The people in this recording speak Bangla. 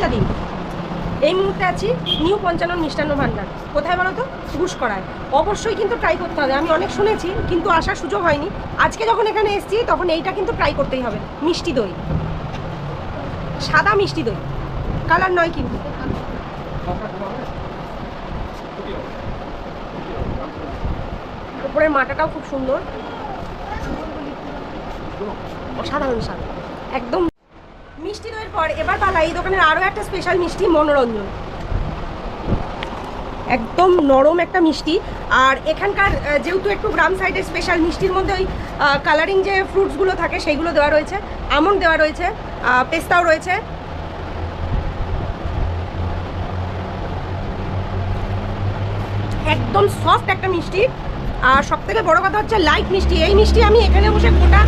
3টা দিন। এই মুহূর্তে আছি নিউ পঞ্চানন মিষ্টান্ন ভান্ডার। কোথায় বলো তো? ঘুষকরায়। অবশ্যই কিন্তু ট্রাই করতে হবে। আমি অনেক শুনেছি কিন্তু আসার সুযোগ হয়নি। আজকে যখন এখানে এসেছি তখন এইটা কিন্তু ট্রাই করতেই হবে। মিষ্টি দই, সাদা মিষ্টি দই, কালার নয় কিন্তু। উপরের মাটাটাও খুব সুন্দর, অসাধারণ স্বাদ একদম। মিষ্টি দইয়ের পর এবার পালা এই দোকানের আরও একটা স্পেশাল মিষ্টি, মনোরঞ্জন। একদম নরম একটা মিষ্টি। আর এখানকার যেহেতু একটু গ্রাম সাইডের স্পেশাল মিষ্টির মধ্যে ওই কালারিং যে ফ্রুটসগুলো থাকে সেইগুলো দেওয়া রয়েছে, আমন্ড দেওয়া রয়েছে, পেস্তাও রয়েছে। একদম সফট একটা মিষ্টি। আর সবথেকে বড় কথা হচ্ছে লাইট মিষ্টি। এই মিষ্টি আমি এখানে বসে গোটা